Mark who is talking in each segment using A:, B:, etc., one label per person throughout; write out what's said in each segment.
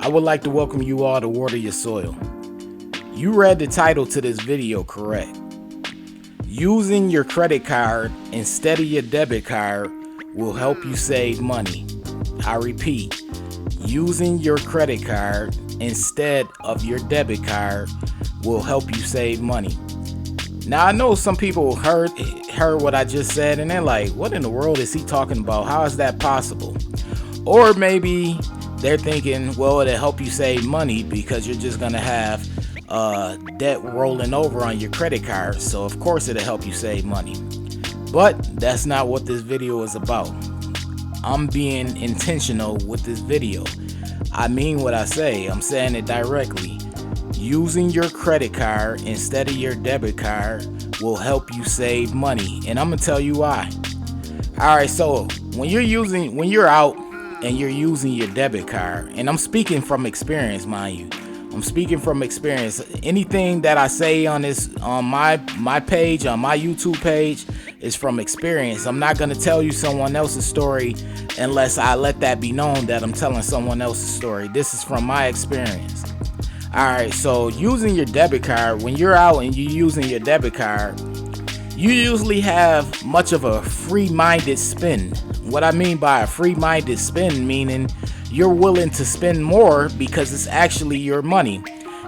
A: I would like to welcome you all to Water Your Soil. You read the title to this video correct. Using your credit card instead of your debit card will help you save money. I repeat, using your credit card instead of your debit card will help you save money. Now, I know some people heard what I just said and they're like, what in the world is he talking about? How is that possible? Or maybe they're thinking, well, it'll help you save money because you're just gonna have debt rolling over on your credit card, so of course it'll help you save money. But that's not what this video is about. I'm being intentional with this video. I mean what I say. I'm saying it directly. Using your credit card instead of your debit card will help you save money, and I'm gonna tell you why. Alright, so when you're out and you're using your debit card, and I'm speaking from experience, mind you. I'm speaking from experience. Anything that I say on my page, on my YouTube page, is from experience. I'm not gonna tell you someone else's story unless I let that be known that I'm telling someone else's story. This is from my experience. Alright, so using your debit card, when you're out and you're using your debit card, you usually have much of a free-minded spend. What I mean by a free-minded spend, meaning you're willing to spend more because it's actually your money.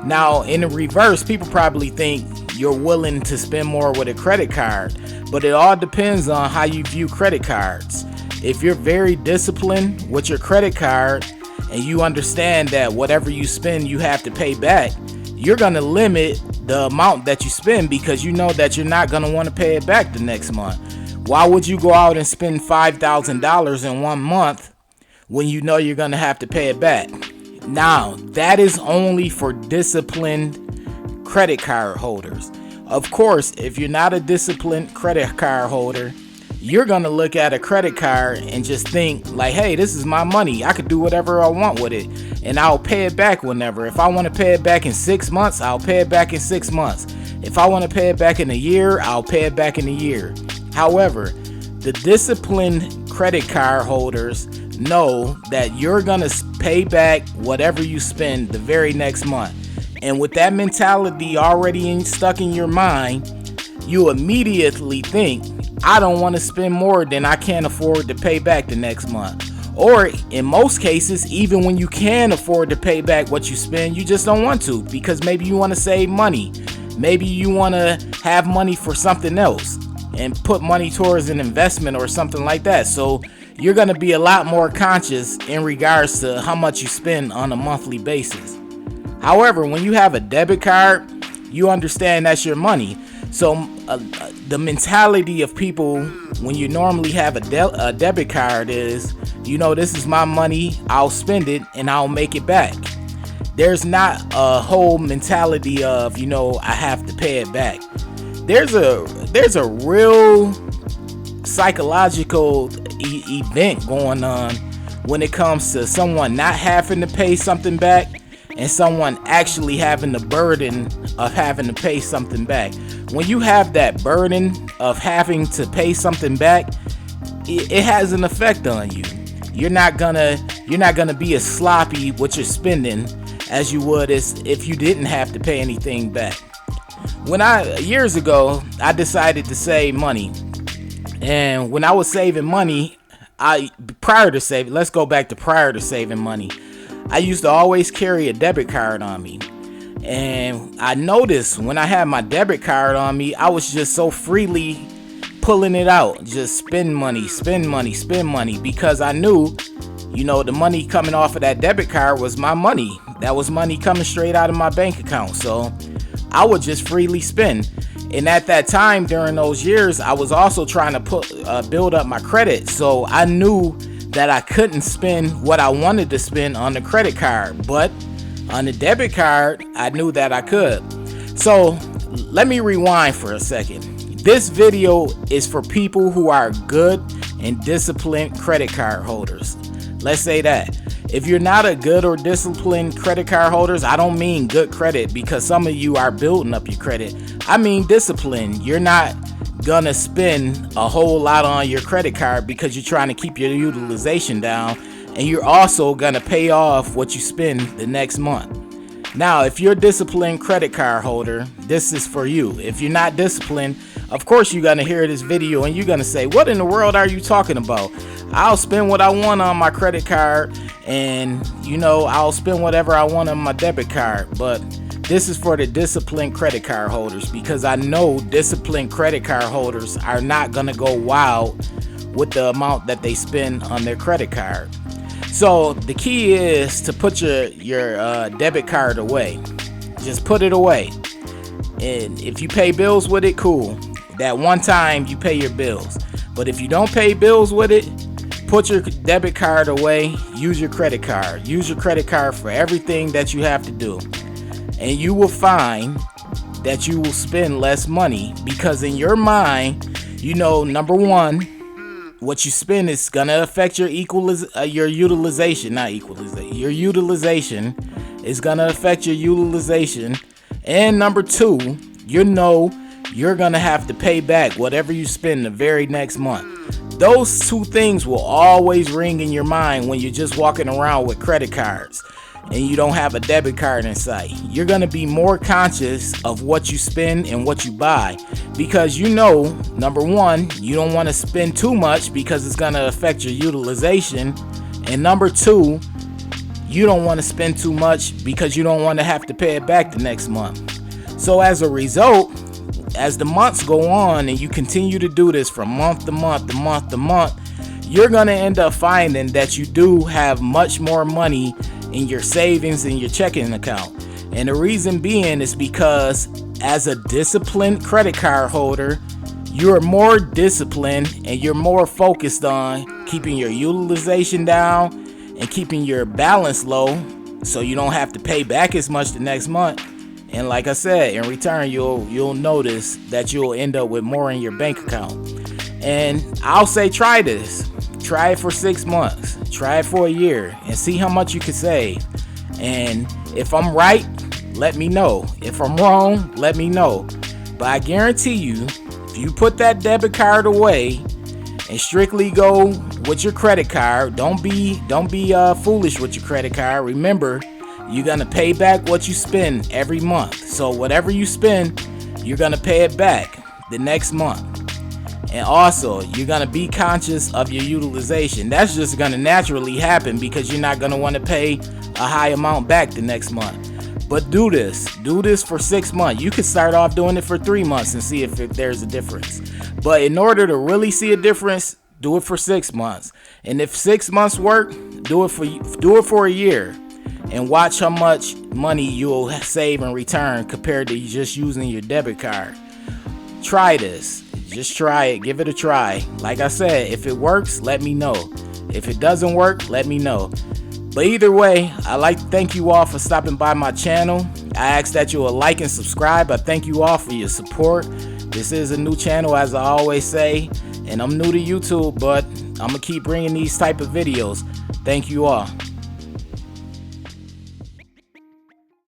A: Now, in the reverse, people probably think you're willing to spend more with a credit card, but it all depends on how you view credit cards. If you're very disciplined with your credit card and you understand that whatever you spend you have to pay back, you're gonna limit the amount that you spend because you know that you're not gonna want to pay it back the next month. Why would you go out and spend $5,000 in 1 month when you know you're gonna have to pay it back? Now, that is only for disciplined credit card holders. Of course, if you're not a disciplined credit card holder, you're gonna look at a credit card and just think like, hey, this is my money. I could do whatever I want with it and I'll pay it back whenever. If I want to pay it back in 6 months, I'll pay it back in 6 months. If I want to pay it back in a year, I'll pay it back in a year. However, the disciplined credit card holders know that you're gonna pay back whatever you spend the very next month. And with that mentality already stuck in your mind, you immediately think, I don't want to spend more than I can afford to pay back the next month. Or in most cases, even when you can afford to pay back what you spend, you just don't want to because maybe you want to save money. Maybe you want to have money for something else and put money towards an investment or something like that. So you're going to be a lot more conscious in regards to how much you spend on a monthly basis. However, when you have a debit card, you understand that's your money. So the mentality of people when you normally have a debit card is, you know, this is my money, I'll spend it and I'll make it back. There's not a whole mentality of, you know, I have to pay it back. There's a real psychological event going on when it comes to someone not having to pay something back and someone actually having the burden of having to pay something back. When you have that burden of having to pay something back, it has an effect on you. You're not gonna be as sloppy with your spending as you would as if you didn't have to pay anything back. Years ago, I decided to save money. And when I was saving money, prior to saving money, I used to always carry a debit card on me. And I noticed when I had my debit card on me, I was just so freely pulling it out, just spend money, because I knew, you know, the money coming off of that debit card was my money. That was money coming straight out of my bank account. So I would just freely spend. And at that time, during those years, I was also trying to build up my credit. So I knew that I couldn't spend what I wanted to spend on the credit card, but on the debit card, I knew that I could. So let me rewind for a second. This video is for people who are good and disciplined credit card holders. Let's say that. If you're not a good or disciplined credit card holders, I don't mean good credit because some of you are building up your credit. I mean discipline. You're not gonna spend a whole lot on your credit card because you're trying to keep your utilization down and you're also gonna pay off what you spend the next month. Now, if you're a disciplined credit card holder, this is for you. If you're not disciplined, of course you're gonna hear this video and you're gonna say, what in the world are you talking about? I'll spend what I want on my credit card, and I'll spend whatever I want on my debit card. But this is for the disciplined credit card holders, because I know disciplined credit card holders are not gonna go wild with the amount that they spend on their credit card. So the key is to put your debit card away. Just put it away. And if you pay bills with it, cool. That one time you pay your bills. But if you don't pay bills with it, put your debit card away. Use your credit card. Use your credit card for everything that you have to do. And you will find that you will spend less money, because in your mind, number one, what you spend is gonna affect your utilization. Your utilization is gonna affect your utilization. And number two, you're gonna have to pay back whatever you spend the very next month. Those two things will always ring in your mind when you're just walking around with credit cards and you don't have a debit card in sight. You're gonna be more conscious of what you spend and what you buy, because number one, you don't want to spend too much because it's gonna affect your utilization, and number two, you don't want to spend too much because you don't want to have to pay it back the next month. So as a result, as the months go on and you continue to do this from month to month, you're gonna end up finding that you do have much more money in your savings in your checking account. And the reason being is because as a disciplined credit card holder, you're more disciplined and you're more focused on keeping your utilization down and keeping your balance low, so you don't have to pay back as much the next month. And like I said, in return, you'll notice that you'll end up with more in your bank account. And I'll say, try this. Try it for 6 months. Try it for a year and see how much you can save. And if I'm right, let me know. If I'm wrong, let me know. But I guarantee you, if you put that debit card away and strictly go with your credit card, don't be foolish with your credit card. Remember, you're gonna pay back what you spend every month. So whatever you spend, you're gonna pay it back the next month. And also, you're gonna be conscious of your utilization. That's just gonna naturally happen because you're not gonna want to pay a high amount back the next month. But do this for 6 months. You could start off doing it for 3 months and see if there's a difference. But in order to really see a difference, do it for 6 months. And if 6 months work, do it for a year, and watch how much money you'll save in return compared to just using your debit card. Try this. Just try it. Give it a try. Like I said, if it works, let me know. If it doesn't work, let me know. But either way, I'd like to thank you all for stopping by my channel. I ask that you will like and subscribe. I thank you all for your support. This is a new channel, as I always say, and I'm new to YouTube, but I'm going to keep bringing these type of videos. Thank you all.